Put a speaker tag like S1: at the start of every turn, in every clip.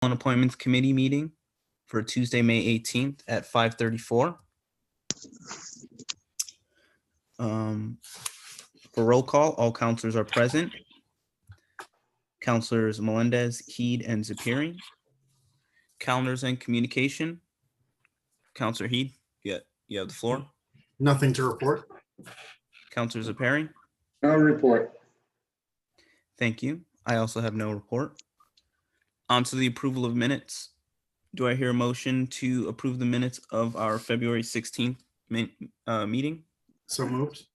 S1: Appointments Committee meeting for Tuesday, May 18th at 5:34. For roll call, all counselors are present. Counselors Melendez, Heed, and Zephyrin. Calendars and communication. Counselor Heed, you have the floor.
S2: Nothing to report.
S1: Counselor Zephyrin.
S3: No report.
S1: Thank you. I also have no report. On to the approval of minutes. Do I hear a motion to approve the minutes of our February 16th meeting?
S2: So moved.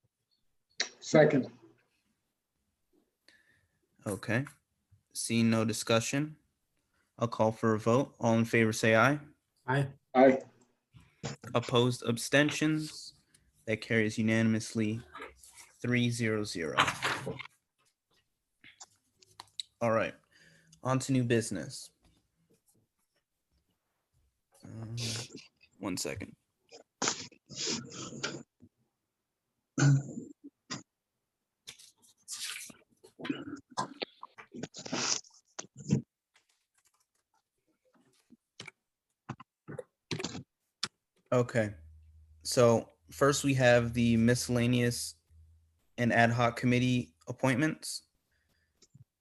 S3: Second.
S1: Okay. Seeing no discussion, I'll call for a vote. All in favor, say aye.
S2: Aye.
S3: Aye.
S1: Opposed, abstentions. That carries unanimously 3-0-0. All right. On to new business. 1 second. Okay. So first we have the miscellaneous and ad hoc committee appointments.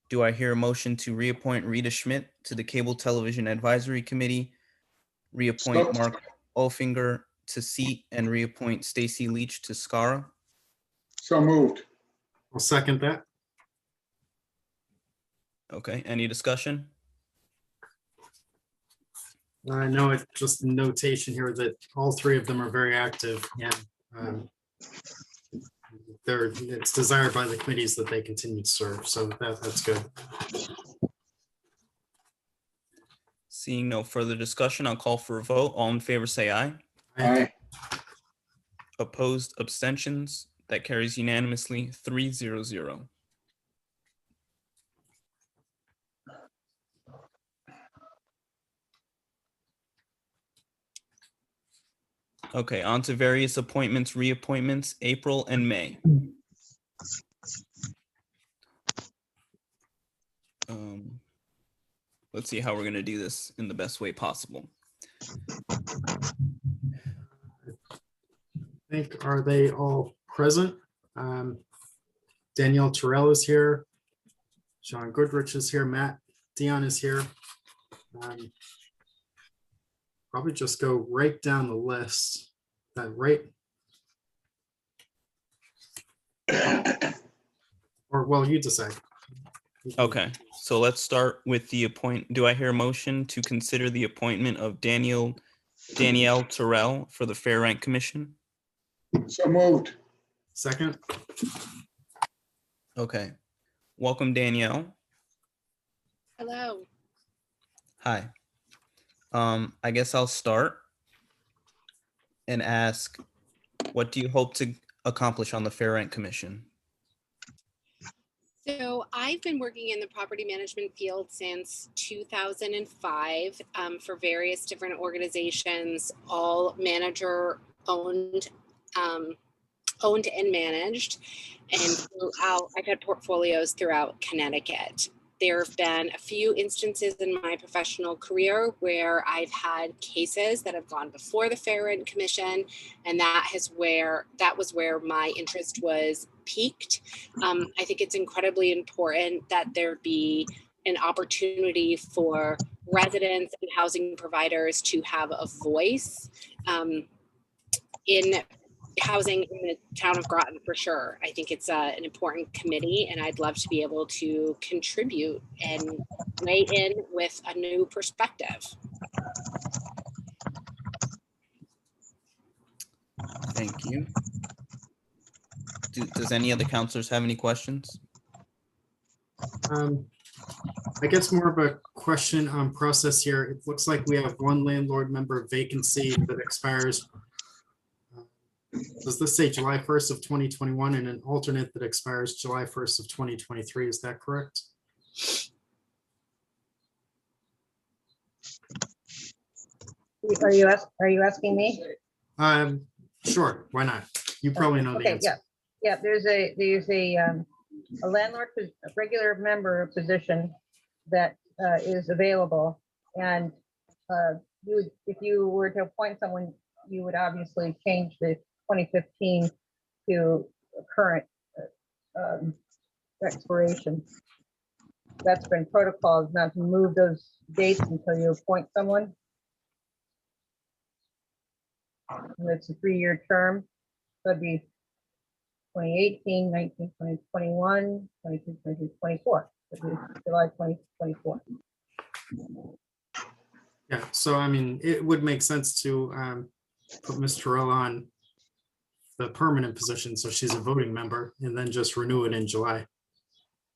S1: Do I hear a motion to reappoint Rita Schmidt to the Cable Television Advisory Committee, reappoint Mark Olfinger to seat, and reappoint Stacy Leach to SCARA?
S3: So moved.
S2: I'll second that.
S1: Okay, any discussion?
S2: I know it's just a notation here that all three of them are very active, and it's desired by the committees that they continue to serve. So that's good.
S1: Seeing no further discussion, I'll call for a vote. All in favor, say aye.
S3: Aye.
S1: Opposed, abstentions. That carries unanimously 3-0-0. Okay, on to various appointments, reappointments, April and May. Let's see how we're going to do this in the best way possible.
S2: I think, are they all present? Danielle Terrell is here. Sean Goodrich is here. Matt Dion is here. Probably just go right down the list. Or well, you decide.
S1: Okay, so let's start with the do I hear a motion to consider the appointment of Danielle Terrell for the Fair Rent Commission?
S3: So moved.
S2: Second.
S1: Okay. Welcome, Danielle.
S4: Hello.
S1: Hi. I guess I'll start and ask, what do you hope to accomplish on the Fair Rent Commission?
S4: So I've been working in the property management field since 2005 for various different organizations, all manager owned and managed. And throughout, I've had portfolios throughout Connecticut. There have been a few instances in my professional career where I've had cases that have gone before the Fair Rent Commission, and that was where my interest was piqued. I think it's incredibly important that there be an opportunity for residents and housing providers to have a voice in housing in the town of Groton, for sure. I think it's an important committee, and I'd love to be able to contribute and weigh in with a new perspective.
S1: Thank you. Does any other counselors have any questions?
S2: I guess more of a question on process here. It looks like we have one landlord member vacancy that expires. Does this say July 1st of 2021 and an alternate that expires July 1st of 2023? Is that correct?
S5: Are you asking me?
S2: Sure. Why not? You probably know the answer.
S5: Yeah. There's a landlord, a regular member position that is available, And you would, if you were to appoint someone, you would obviously change the 2015 to current um, expiration. That's been protocol, is not to move those dates until you appoint someone. And it's a 3-year term. So it'd be 2018, 19, 20, 21, 22, 23, 24. It'd be July 2024.
S2: Yeah, so I mean, it would make sense to put Ms. Terrell on the permanent position, so she's a voting member, and then just renew it in July.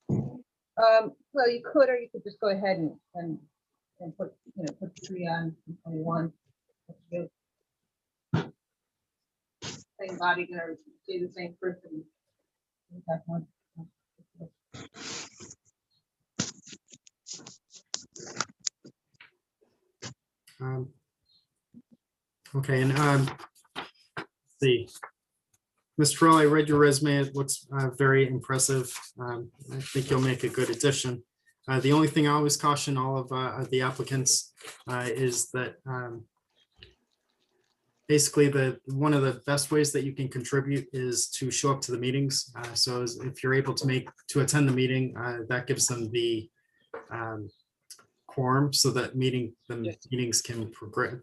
S5: Well, you could, or you could just go ahead and put, put 3 on 21. Same body, gonna do the same person. That one.
S2: Okay, and let's see. Ms. Terrell, I read your resume. It looks very impressive. I think you'll make a good addition. The only thing I always caution all of the applicants is that basically one of the best ways that you can contribute is to show up to the meetings. So if you're able to attend the meeting, that gives them the quorum so that the meetings can progress,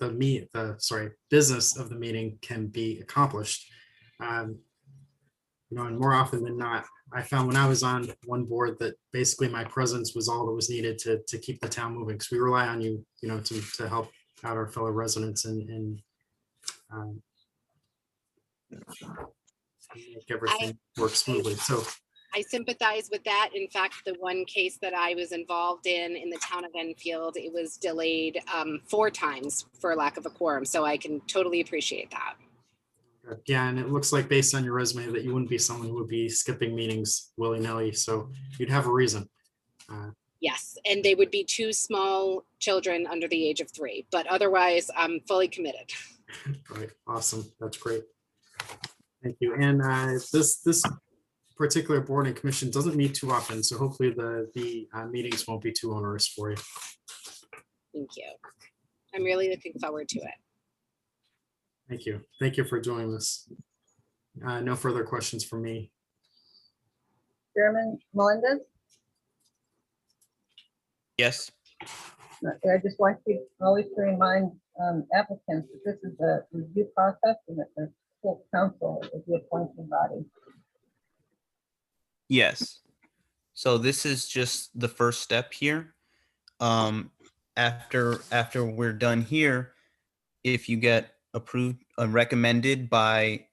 S2: business of the meeting can be accomplished. And more often than not, I found when I was on one board that basically my presence was all that was needed to keep the town moving. Because we rely on you, to help out our fellow residents and make everything work smoothly. So
S4: I sympathize with that. In fact, the one case that I was involved in the town of Enfield, it was delayed 4 times for lack of a quorum. So I can totally appreciate that.
S2: yeah, and it looks like based on your resume that you wouldn't be someone who would be skipping meetings willy-nilly. So you'd have a reason.
S4: Yes, and they would be 2 small children under the age of 3, but otherwise I'm fully committed.
S2: Right, awesome. That's great. Thank you. And this particular board and commission doesn't meet too often, so hopefully the meetings won't be too onerous for you.
S4: Thank you. I'm really looking forward to it.
S2: Thank you. Thank you for doing this. No further questions from me.
S5: Chairman Melendez,
S1: Yes.
S5: I just want you always to remind applicants that this is a review process and that the full council is the appointing body.
S1: Yes. So this is just the first step here. After we're done here, if you get approved, recommended by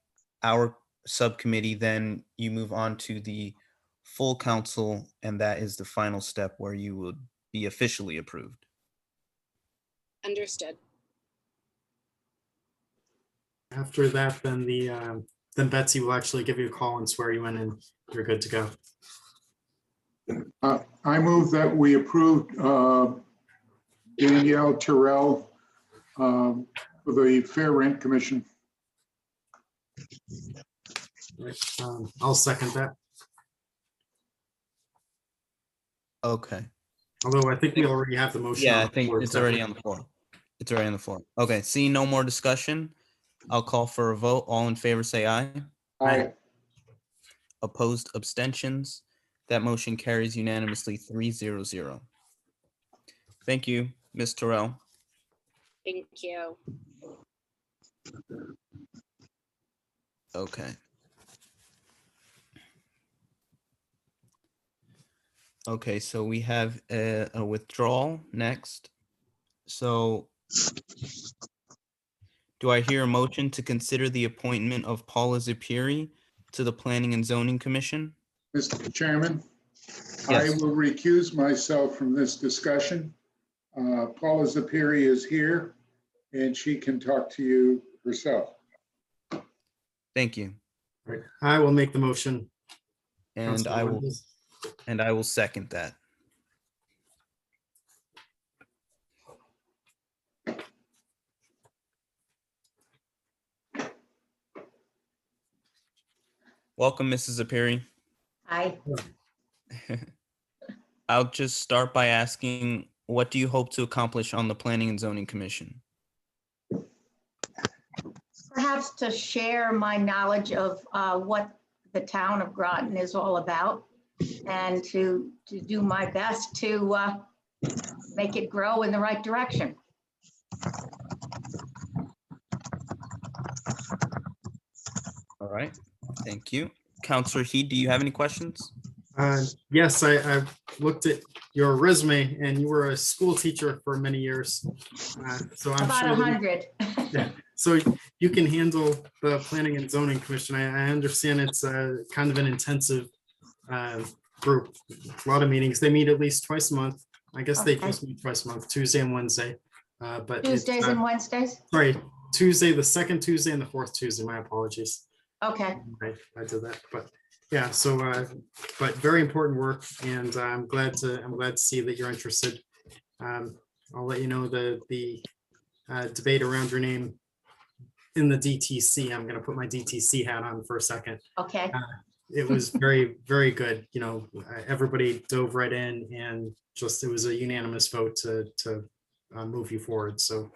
S1: our subcommittee, then you move on to the full council, and that is the final step where you would be officially approved.
S4: Understood.
S2: After that, then Betsy will actually give you a call and swear you in, and you're good to go.
S3: I move that we approve Danielle Terrell for the Fair Rent Commission.
S2: Right. I'll second that.
S1: Okay.
S2: Although I think we already have the motion.
S1: Yeah,
S2: on
S1: I
S2: the
S1: think
S2: floor.
S1: it's already on the floor. It's already on the floor. Okay, seeing no more discussion, I'll call for a vote. All in favor, say aye.
S3: Aye.
S1: Opposed, abstentions. That motion carries unanimously 3-0-0. Thank you, Ms. Terrell.
S4: Thank you.
S1: Okay. Okay, so we have a withdrawal next. So do I hear a motion to consider the appointment of Paula Zipiri to the Planning and Zoning Commission?
S3: Mr. Chairman, I
S1: Yes.
S3: will recuse myself from this discussion. Paula Zipiri is here and she can talk to you herself.
S1: Thank you.
S2: Right. I will make the motion.
S1: And
S2: Councilor
S1: I will
S2: Melendez.
S1: second that. Welcome, Mrs. Zipiri.
S5: Aye.
S1: I'll just start by asking, what do you hope to accomplish on the Planning and Zoning Commission?
S6: Perhaps to share my knowledge of what the town of Groton is all about and to do my best to make it grow in the right direction.
S1: All right, thank you. Counselor Heed, do you have any questions?
S2: Yes, I looked at your resume and you were a school teacher for many years. So I'm
S6: About
S2: sure that
S6: 100.
S2: so you can handle the Planning and Zoning Commission. I understand it's kind of an intensive group, a lot of meetings. They meet at least twice a month. I guess they
S6: Okay.
S2: just meet twice a month, Tuesday and Wednesday. But it's,
S6: Tuesdays and Wednesdays?
S2: sorry, Tuesday, the second Tuesday and the fourth Tuesday. My apologies.
S6: Okay,
S2: I did that, but yeah, so but very important work, and I'm glad to see that you're interested. I'll let you know the debate around your name in the DTC. I'm gonna put my DTC hat on for a second.
S6: okay.
S2: It was very, very good. You know, everybody dove right in, and just it was a unanimous vote to move you forward. So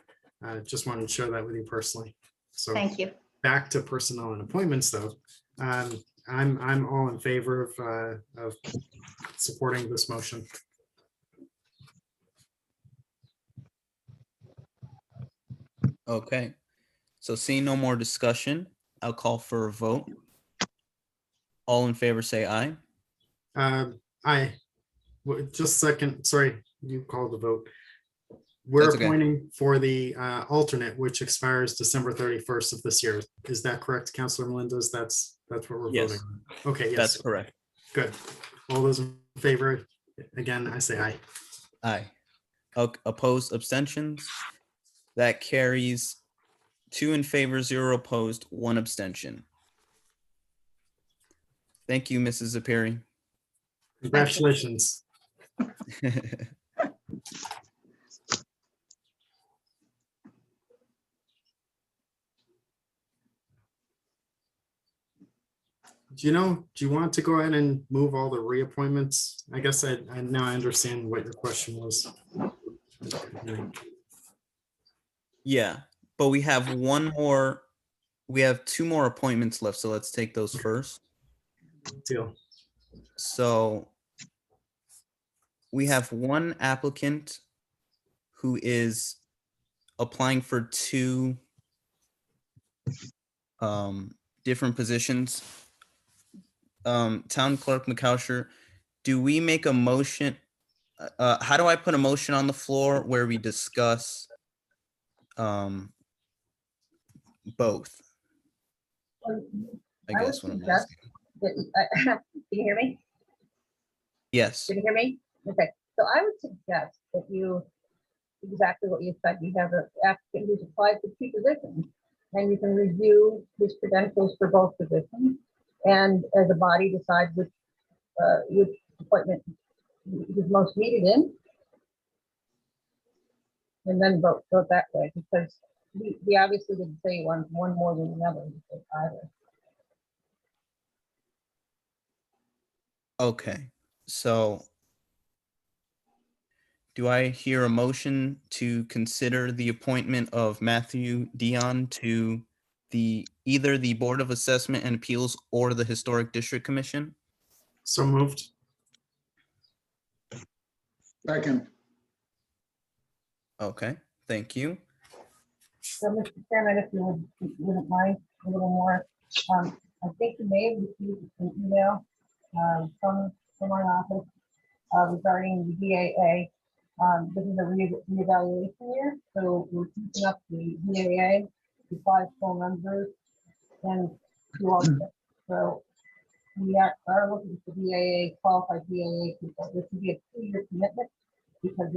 S2: just wanted to share that with you personally. So
S6: Thank you.
S2: back to personnel and appointments, though. I'm all in favor of supporting this motion.
S1: Okay, so seeing no more discussion, I'll call for a vote. All in favor, say aye.
S2: Just a second, sorry, you called the vote. We're
S1: That's okay.
S2: appointing for the alternate, which expires December 31st of this year. Is that correct, Councilor Melendez? That's what we're
S1: Yes.
S2: voting on. Okay, yes,
S1: That's correct.
S2: good. All those in favor, again, I say aye.
S1: Aye. Opposed, abstentions? That carries 2 in favor, 0 opposed, 1 abstention. Thank you, Mrs. Zapiri.
S2: Congratulations. Do you want to go ahead and move all the reappointments? I guess I now I understand what your question was.
S1: Yeah, but we have we have 2 more appointments left, so let's take those first.
S2: Deal.
S1: So we have one applicant who is applying for 2 different positions. Town Clerk McCousher, do we make a motion? How do I put a motion on the floor where we discuss both? I
S5: I
S1: guess
S5: would
S1: what I'm
S5: suggest
S1: asking.
S5: Can you hear me?
S1: Yes.
S5: Can you hear me? Okay, so I would suggest that you, exactly what you said, you have an applicant who's applied for 2 positions, and you can review his credentials for both positions, and as a body decide which appointment is most needed in, and then vote that way, because we obviously didn't say one more than the other either.
S1: Okay, so do I hear a motion to consider the appointment of Matthew Dion to either the Board of Assessment and Appeals or the Historic District Commission?
S2: So moved.
S3: Second,
S1: Okay, thank you.
S5: So, Mr. Chairman, if you wouldn't mind a little more, I think you may have received an email from my office regarding the BAA. This is a reevaluation year, so we're keeping up the BAA to 5 full members and 2 alternates. So we are looking for BAA, qualified BAA people. This would be a 2-year commitment because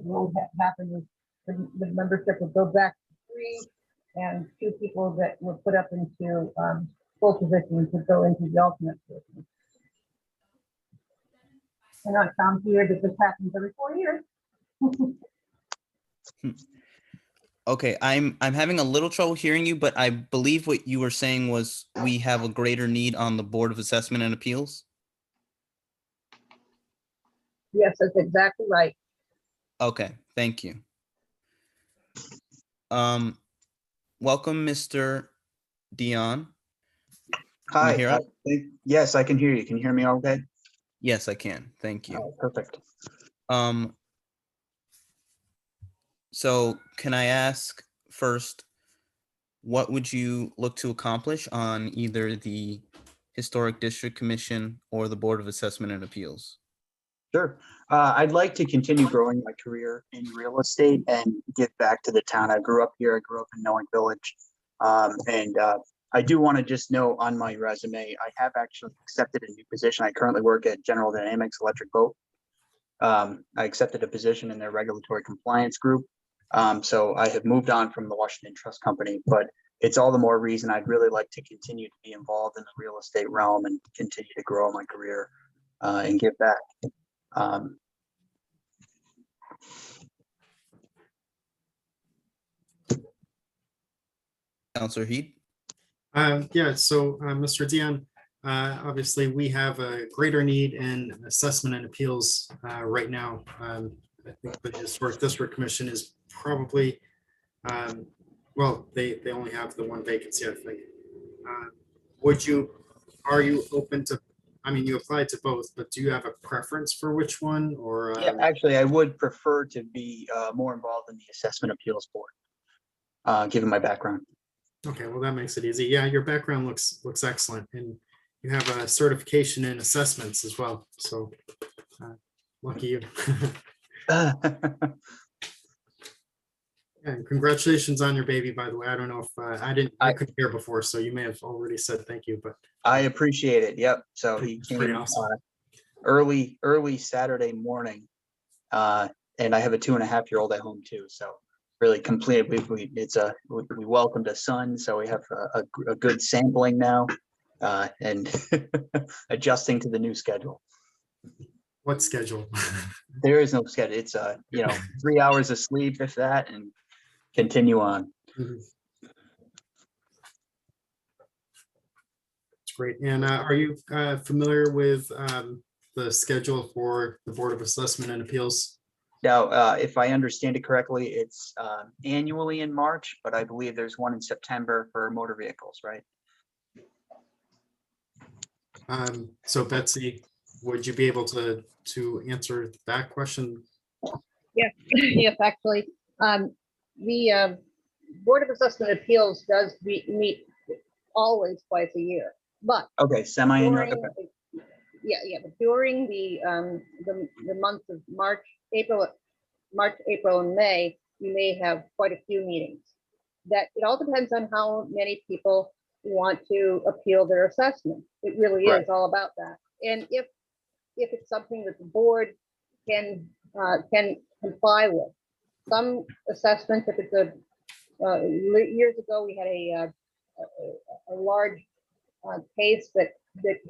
S5: what would happen is the membership would go back to 3, and 2 people that were put up into full positions would go into the alternate position. And it sounds weird that this happens every 4 years.
S1: Okay, I'm having a little trouble hearing you, but I believe what you were saying was we have a greater need on the Board of Assessment and Appeals.
S5: Yes, that's exactly right.
S1: Okay, thank you. Welcome, Mr. Dion. Can you
S7: Hi.
S1: hear us?
S7: Yes, I can hear you. Can you hear me okay?
S1: Yes, I can. Thank you.
S7: Oh, perfect.
S1: So can I ask first, what would you look to accomplish on either the Historic District Commission or the Board of Assessment and Appeals?
S7: Sure. I'd like to continue growing my career in real estate and give back to the town. I grew up here. I grew up in Knowing Village. And I do want to just know on my resume, I have actually accepted a new position. I currently work at General Dynamics Electric Boat. I accepted a position in their regulatory compliance group. So I have moved on from the Washington Trust Company, but it's all the more reason I'd really like to continue to be involved in the real estate realm and continue to grow my career and give back.
S1: Counselor Heed?
S2: Yeah, so Mr. Dion, obviously we have a greater need in assessment and appeals right now. I think the Historic District Commission is probably, well, they only have the one vacancy, I think. Are you open to, I mean, you applied to both, but do you have a preference for which one or?
S7: Yeah, actually, I would prefer to be more involved in the Assessment Appeals Board, given my background.
S2: Okay, well, that makes it easy. Yeah, your background looks excellent, and you have a certification in assessments as well. So lucky you. And congratulations on your baby, by the way. I don't know if I couldn't hear before, so you may have already said thank you, but
S7: I appreciate it. Yep. So he
S2: it's pretty
S7: came
S2: awesome.
S7: early Saturday morning, and I have a 2.5-year-old at home too. So really complete. We welcomed a son, so we have a good sampling now, and adjusting to the new schedule.
S2: What schedule?
S7: There is no schedule. It's 3 hours of sleep, if that, and continue on.
S2: Mhm. It's great. And are you familiar with the schedule for the Board of Assessment and Appeals?
S7: Now, if I understand it correctly, it's annually in March, but I believe there's one in September for motor vehicles, right?
S2: So Betsy, would you be able to answer that question?
S5: Yes, actually, the Board of Assessment Appeals does meet always twice a year, but
S7: Okay, semi-annual.
S5: during, but during the months of March, April, and May, you may have quite a few meetings. That it all depends on how many people want to appeal their assessment. It really
S7: Right.
S5: is all about that. And if it's something that the board can comply with, some assessments, if it's years ago we had a large case that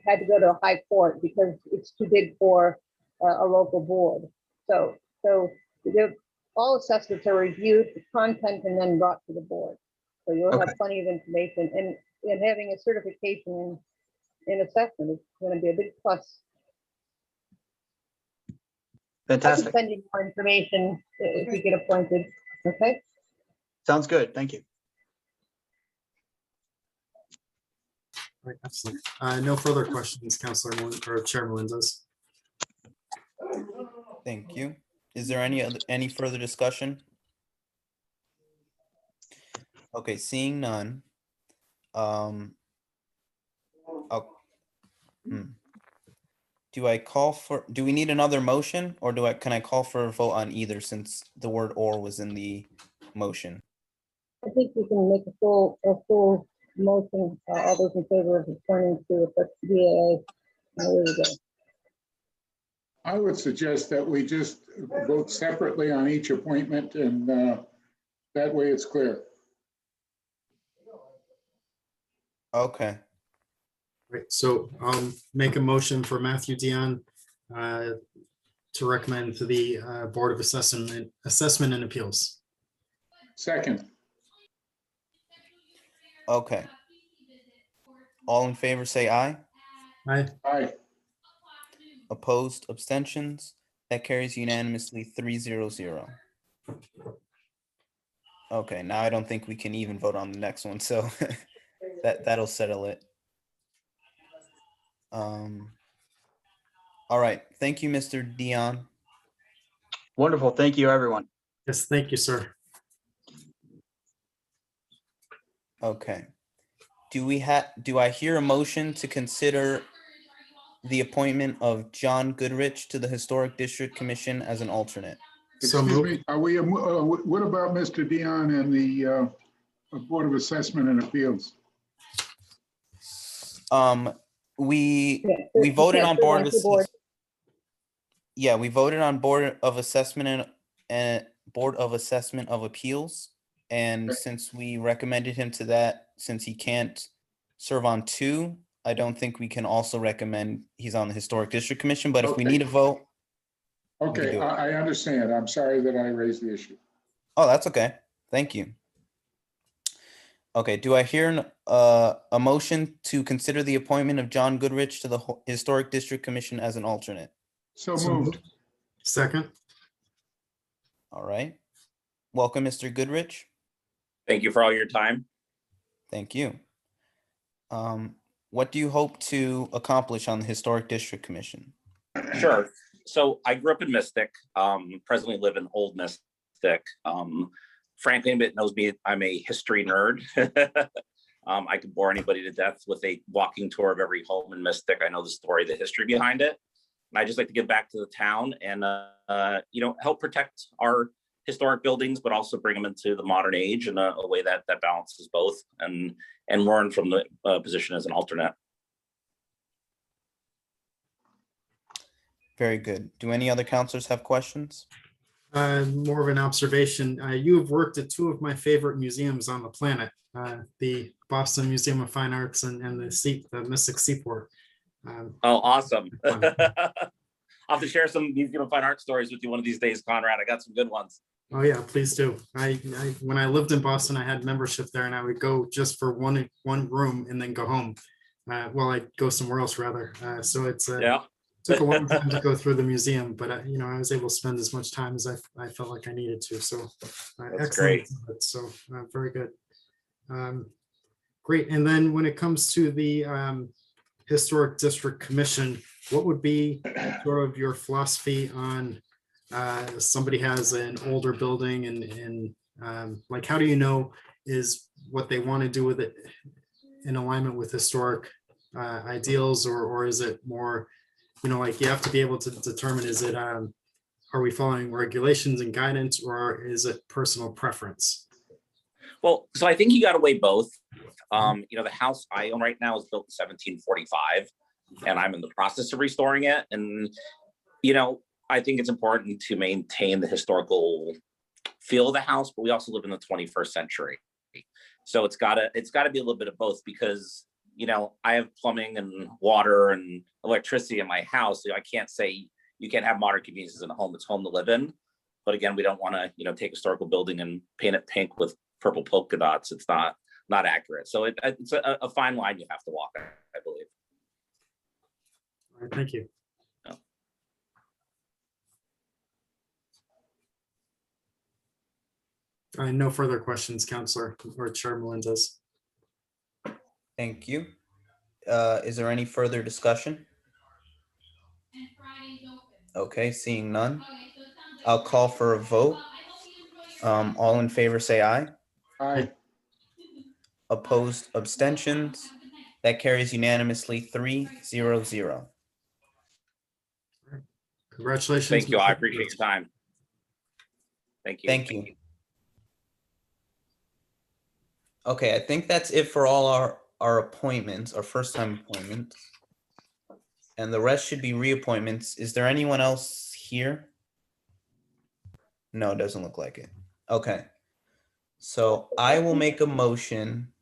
S5: had to go to a high court because it's too big for a local board. So all assessments are reviewed, the content, and then brought to the board. So you'll have plenty of information, and having a certification in assessment is going to be a big plus. I can
S7: Fantastic.
S5: send you more information if you get appointed. Okay.
S7: Sounds good. Thank you.
S2: Right, excellent. No further questions, Councilor or Chair Melendez.
S1: Thank you. Is there any further discussion? Okay, seeing none. Do we need another motion, or can I call for a vote on either, since the word "or" was in the motion?
S5: I think we can make a full motion. All those in favor of returning to the BAA. There we go.
S3: I would suggest that we just vote separately on each appointment, and that way it's clear.
S1: Okay.
S2: Right, so I'll make a motion for Matthew Dion to recommend to the Board of Assessment and Appeals.
S3: Second.
S1: Okay. All in favor, say aye.
S2: Aye.
S3: Aye.
S1: Opposed, abstentions. That carries unanimously 3-0-0. Okay, now I don't think we can even vote on the next one, so that'll settle it. All right, thank you, Mr. Dion.
S7: Wonderful. Thank you, everyone.
S2: Yes, thank you, sir.
S1: Okay. Do I hear a motion to consider the appointment of John Goodrich to the Historic District Commission as an alternate?
S2: So
S3: Excuse
S2: moved.
S3: me, are we, what about Mr. Dion and the Board of Assessment and Appeals?
S1: We
S5: Yeah,
S1: voted
S5: yeah,
S1: on
S5: we
S1: Board
S5: went
S1: of
S5: to board.
S1: Yeah, we voted on Board of Assessment and Board of Assessment of Appeals. And
S3: Okay.
S1: since we recommended him to that, since he can't serve on two, I don't think we can also recommend he's on the Historic District Commission, but if we
S3: Okay.
S1: need a vote,
S3: Okay,
S1: do it.
S3: I understand. I'm sorry that I raised the issue.
S1: oh, that's okay. Thank you. Okay, do I hear a motion to consider the appointment of John Goodrich to the Historic District Commission as an alternate?
S3: So
S2: So
S3: moved.
S2: moved. Second.
S1: All right. Welcome, Mr. Goodrich.
S8: Thank you for all your time.
S1: Thank you. What do you hope to accomplish on the Historic District Commission?
S8: Sure. So I grew up in Mystic, presently live in Old Mystic. Frankly, anybody that knows me, I'm a history nerd. I could bore anybody to death with a walking tour of every home in Mystic. I know the story, the history behind it. And I just like to give back to the town and, help protect our historic buildings, but also bring them into the modern age in a way that balances both and learn from the position as an alternate.
S1: Very good. Do any other counselors have questions?
S2: More of an observation. You have worked at two of my favorite museums on the planet, the Boston Museum of Fine Arts and the Mystic Seaport.
S8: Oh, awesome.
S2: Fun.
S8: I'll have to share some Museum of Fine Art stories with you one of these days, Conrad. I got some good ones.
S2: Oh yeah, please do. When I lived in Boston, I had membership there, and I would go just for one room and then go home. Well, I'd go somewhere else rather. So it's
S8: Yeah.
S2: took a long time to go through the museum, but I was able to spend as much time as I felt like I needed to. So
S8: That's
S2: excellent.
S8: great.
S2: So very good. Great. And then when it comes to the Historic District Commission, what would be sort of your philosophy on somebody has an older building and like, how do you know is what they want to do with it in alignment with historic ideals, or is it more, like you have to be able to determine, is it, are we following regulations and guidance, or is it personal preference?
S8: Well, so I think you got to weigh both. The house I own right now is built in 1745, and I'm in the process of restoring it. And, I think it's important to maintain the historical feel of the house, but we also live in the 21st century. So it's gotta be a little bit of both, because, I have plumbing and water and electricity in my house. So I can't say you can't have modern conveniences in a home. It's home to live in. But again, we don't want to, take a historical building and paint it pink with purple polka dots. It's not accurate. So it's a fine line you have to walk, I believe.
S2: All right, thank you.
S8: Yeah.
S2: No further questions, Counselor or Chair Melendez.
S1: Thank you. Is there any further discussion? Okay, seeing none, I'll call for a vote. All in favor, say aye.
S3: Aye.
S1: Opposed, abstentions. That carries unanimously 3-0-0.
S2: Congratulations.
S8: Thank you.
S2: Mr.
S8: I appreciate your time. Thank you.
S1: Thank you. Okay, I think that's it for all our appointments, our first time appointments. And the rest should be reappointments. Is there anyone else here? No, it doesn't look like it. Okay. So I will make a motion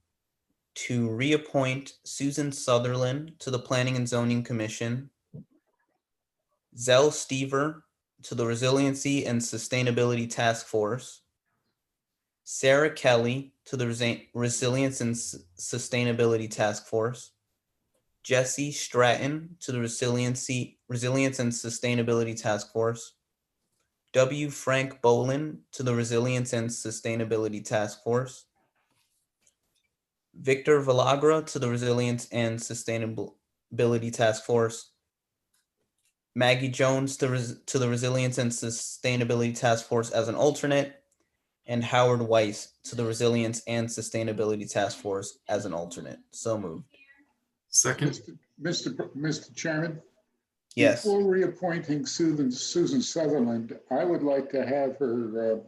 S1: to reappoint Susan Sutherland to the Planning and Zoning Commission, Zell Stever to the Resiliency and Sustainability Task Force, Sarah Kelly to the Resilience and Sustainability Task Force, Jesse Stratton to the Resilience and Sustainability Task Force, W. Frank Bolin to the Resilience and Sustainability Task Force. Victor Villagra to the Resilience and Sustainability Task Force. Maggie Jones to the Resilience and Sustainability Task Force as an alternate, and Howard Weiss to the Resilience and Sustainability Task Force as an alternate. So moved.
S2: Second.
S3: Mr. Chairman?
S1: Yes.
S3: Before reappointing Susan Sutherland, I would like to have her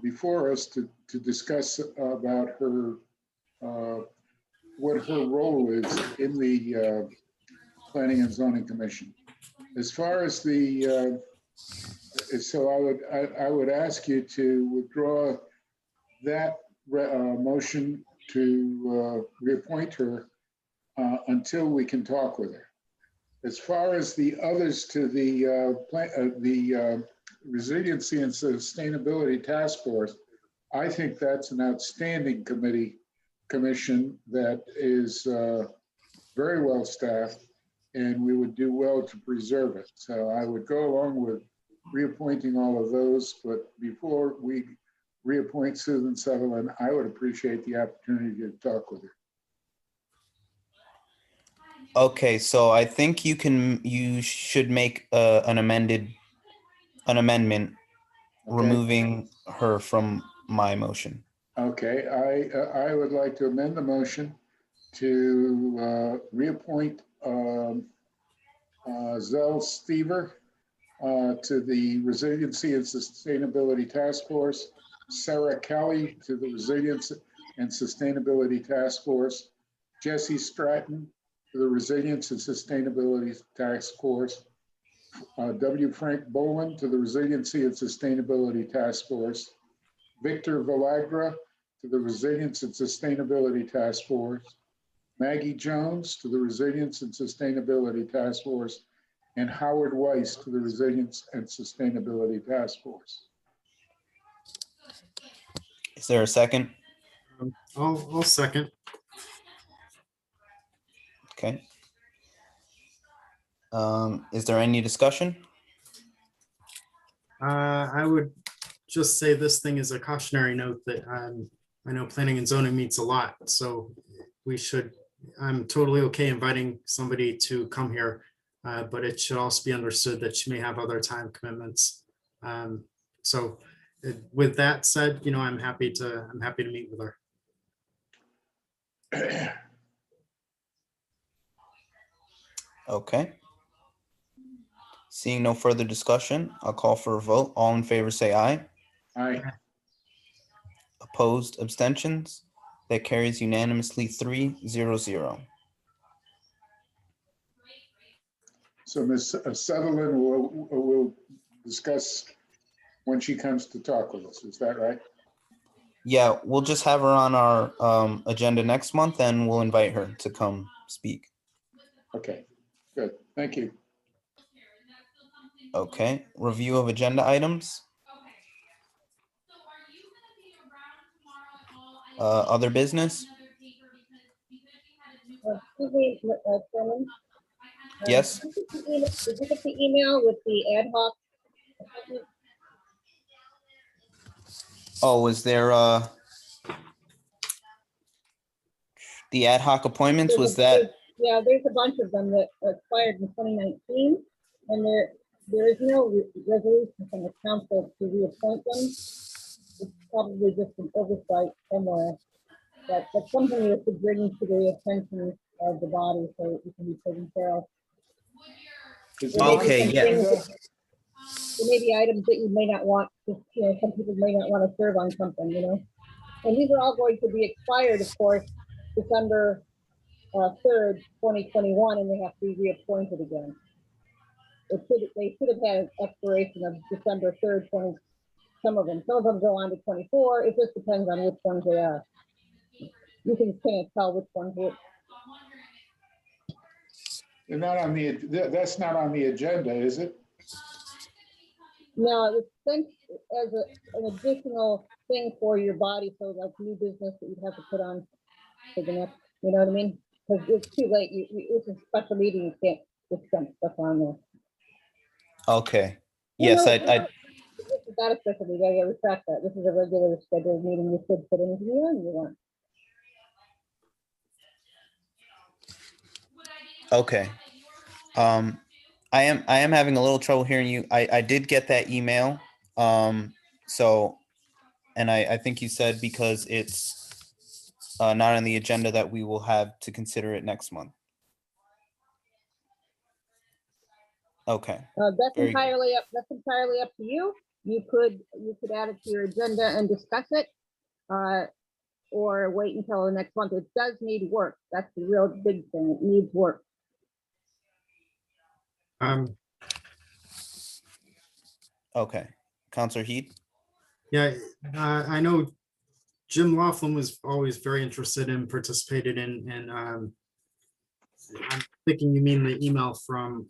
S3: before us to discuss about her, what her role is in the Planning and Zoning Commission. As far as the, so I would ask you to withdraw that motion to reappoint her until we can talk with her. As far as the others to the Resiliency and Sustainability Task Force, I think that's an outstanding commission that is very well staffed, and we would do well to preserve it. So I would go along with reappointing all of those, but before we reappoint Susan Sutherland, I would appreciate the opportunity to talk with her.
S1: Okay, so I think you should make an amendment
S3: Okay.
S1: removing her from my motion.
S3: Okay, I would like to amend the motion to reappoint Zell Stever to the Resiliency and Sustainability Task Force, Sarah Kelly to the Resilience and Sustainability Task Force, Jesse Stratton to the Resilience and Sustainability Task Force, W. Frank Bolin to the Resiliency and Sustainability Task Force, Victor Villagra to the Resilience and Sustainability Task Force, Maggie Jones to the Resilience and Sustainability Task Force, and Howard Weiss to the Resilience and Sustainability Task Force.
S1: Is there a second?
S2: I'll second.
S1: Okay. Is there any discussion?
S2: I would just say this thing is a cautionary note that I know planning and zoning meets a lot, so I'm totally okay inviting somebody to come here, but it should also be understood that she may have other time commitments. So with that said, I'm happy to meet with her.
S1: Okay. Seeing no further discussion, I'll call for a vote. All in favor, say aye.
S3: Aye.
S1: Opposed, abstentions? That carries unanimously 3-0-0.
S3: So Ms. Sutherland will discuss when she comes to talk with us. Is that right?
S1: Yeah, we'll just have her on our agenda next month and we'll invite her to come speak.
S3: Okay, good. Thank you.
S1: Okay, review of agenda items. Other business?
S5: Excuse me, Chairman.
S1: Yes.
S5: Did you get the email with the ad hoc? appointment?
S1: Oh, is there the ad hoc appointments? Was that?
S5: Yeah, there's a bunch of them that expired in 2019, and there is no resolution from the council to reappoint them. It's probably just an oversight somewhere. That's something you have to bring to the attention of the body so it can be taken care of.
S3: Is
S5: There may be
S1: Okay,
S5: some
S1: yeah.
S5: things that- There may be items that you may not want, some people may not want to serve on something, And these are all going to be expired, of course, December 3rd, 2021, and they have to be reappointed again. They should have had an expiration of December 3rd, some of them go on to 24. It just depends on which ones they are. You can't tell which ones which.
S3: They're not on that's not on the agenda, is it?
S5: No, it was sent as an additional thing for your body, so like new business that you'd have to put on for the next, you know what I mean? Because it's too late. It's a special meeting. You can't just dump stuff on there.
S1: Okay. Yes,
S5: No,
S1: I,
S5: This is not a special meeting. I retract that. This is a regular scheduled meeting. You could put in if you want.
S1: okay. I am having a little trouble hearing you. I did get that email. So, and I think you said because it's not on the agenda that we will have to consider it next month. Okay.
S5: That's
S1: Very good.
S5: That's entirely up to you. You could add it to your agenda and discuss it, or wait until the next month. It does need work. That's the real big thing. It needs work.
S1: Okay. Counselor Heath?
S2: Yeah, I know Jim Laughlin was always very interested in participated in, and I'm thinking you mean the email from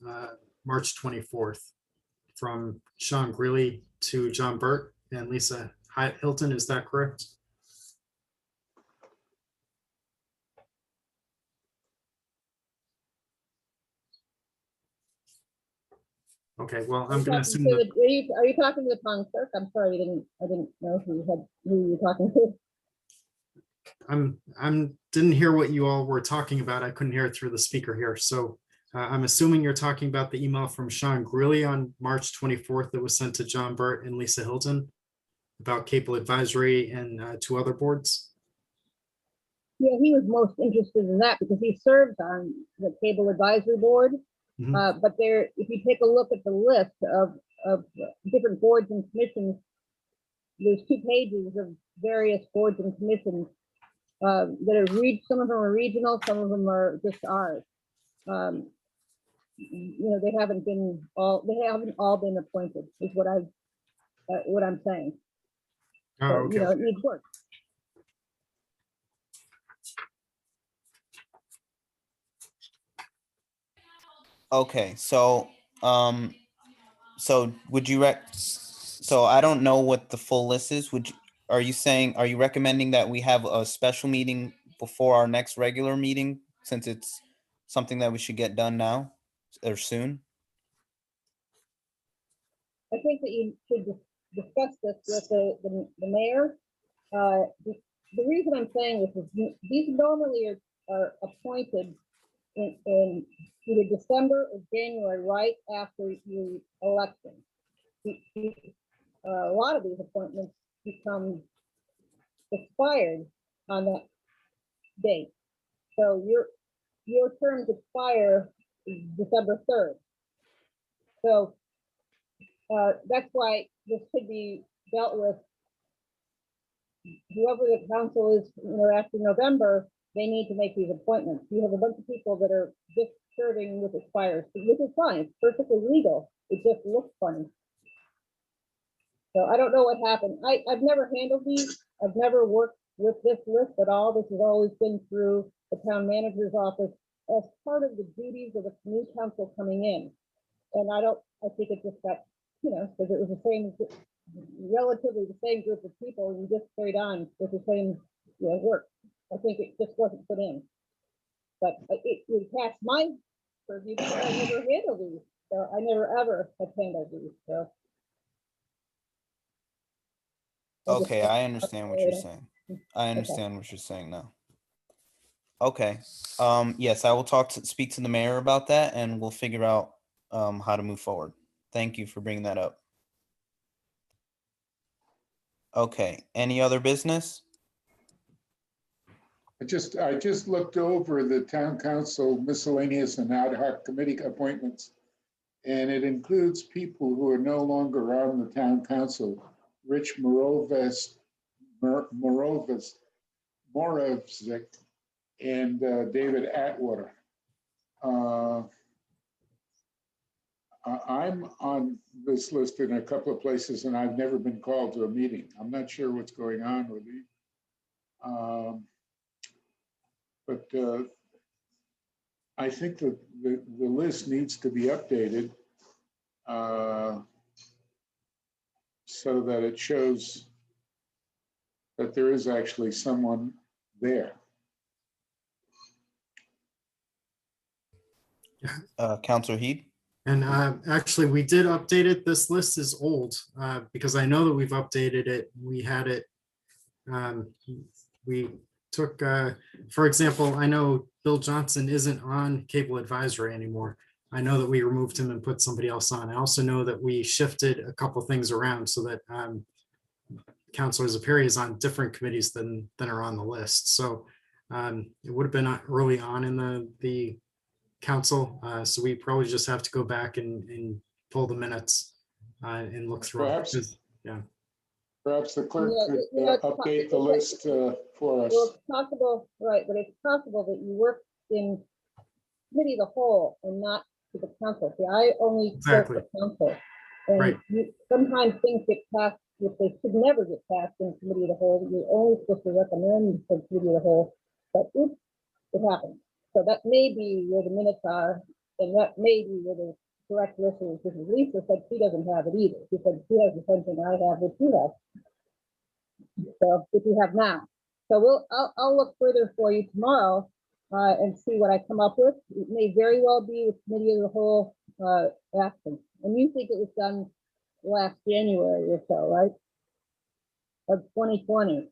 S2: March 24th from Sean Greeley to John Burt and Lisa Hilton. Is that correct? Okay, well, I'm going to assume that
S5: Are you talking to the town clerk? I'm sorry, I didn't know who you were talking to.
S2: didn't hear what you all were talking about. I couldn't hear it through the speaker here. So I'm assuming you're talking about the email from Sean Greeley on March 24th that was sent to John Burt and Lisa Hilton about cable advisory and 2 other boards.
S5: Yeah, he was most interested in that because he serves on the cable advisory board. But if you take a look at the list of different boards and commissions, there's 2 pages of various boards and commissions that are some of them are regional, some of them are just ours. They haven't all been appointed, is what I'm saying.
S2: Oh,
S5: So,
S2: okay.
S5: it needs work.
S1: Okay, so would you so I don't know what the full list is. Are you recommending that we have a special meeting before our next regular meeting, since it's something that we should get done now or soon?
S5: I think that you should discuss this with the mayor. The reason I'm saying this is these normally are appointed in either December or January, right after the election. A lot of these appointments become expired on that date. So your terms expire December 3rd. So that's why this should be dealt with. Whoever the council is, after November, they need to make these appointments. You have a bunch of people that are just serving with expires, which is fine. It's perfectly legal. It just looks funny. So I don't know what happened. I've never handled these. I've never worked with this list at all. This has always been through the town manager's office as part of the duties of the new council coming in. And I think it just got, because it was the same, relatively the same group of people, and you just carried on with the same work. I think it just wasn't put in. But it would pass my purview because I never handled these. So I never ever have handled these. So.
S1: Okay, I understand what you're saying. I understand what you're saying now. Okay. Yes, I will speak to the mayor about that, and we'll figure out how to move forward. Thank you for bringing that up. Okay, any other business?
S3: I just looked over the town council miscellaneous and ad hoc committee appointments, and it includes people who are no longer on the town council. Rich Morovsik and David Atwater. I'm on this list in a couple of places, and I've never been called to a meeting. I'm not sure what's going on with these. But I think that the list needs to be updated so that it shows that there is actually someone there.
S1: Councilor Heed?
S2: And actually, we did update it. This list is old because I know that we've updated it. We had it. We took, for example, I know Bill Johnson isn't on cable advisory anymore. I know that we removed him and put somebody else on. I also know that we shifted a couple things around so that Councilor Zapiri is on different committees than are on the list. So it would have been early on in the council. So we probably just have to go back and pull the minutes and look through.
S3: Perhaps-
S2: Because, yeah.
S3: Perhaps the clerk
S5: Yeah,
S3: could
S5: you know,
S3: update the list for us.
S5: Well, it's possible, right, but it's possible that you work in committee of the whole and not to the council. See, I only serve the council. And
S2: Right.
S5: sometimes things get passed, which they should never get passed in committee of the whole. You're only supposed to recommend for committee of the whole, but oops, it happens. So that may be where the minutes are, and that may be where the correct list is. Because Lisa said she doesn't have it either. She said she has the same thing I have, which you have. So, which you have now. So I'll look further for you tomorrow and see what I come up with. It may very well be with committee of the whole action. And you think it was done last January or so, right? Of 2020.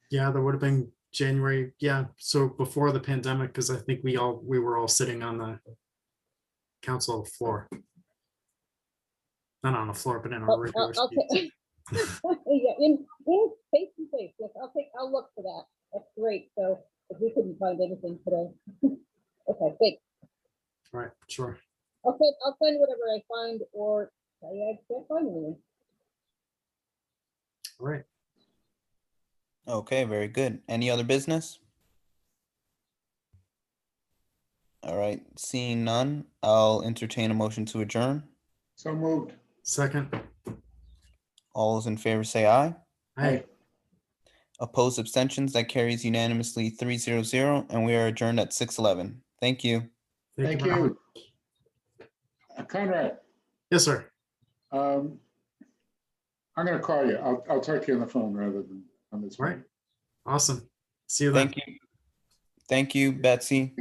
S2: Yeah, that would have been January. Yeah, so before the pandemic, because I think we were all sitting on the council floor. Not on the floor, but in a regular seat.
S5: Yeah, in face to face. Yes, I'll look for that. That's great. So if we couldn't find anything today. Okay, thanks.
S2: All right, sure.
S5: I'll send whatever I find, or I can't find anything.
S2: All right.
S1: Okay, very good. Any other business? All right, seeing none, I'll entertain a motion to adjourn.
S3: So moved.
S2: Second.
S1: All those in favor say aye.
S2: Aye.
S1: Opposed, abstentions, that carries unanimously 300, and we are adjourned at 6:11. Thank you.
S3: Thank
S2: very much.
S3: you. Conrad,
S2: Yes, sir.
S3: I'm gonna call you. I'll talk to you on the phone rather than on this.
S2: All right. Awesome. See you then.
S1: Thank you. Thank you, Betsy.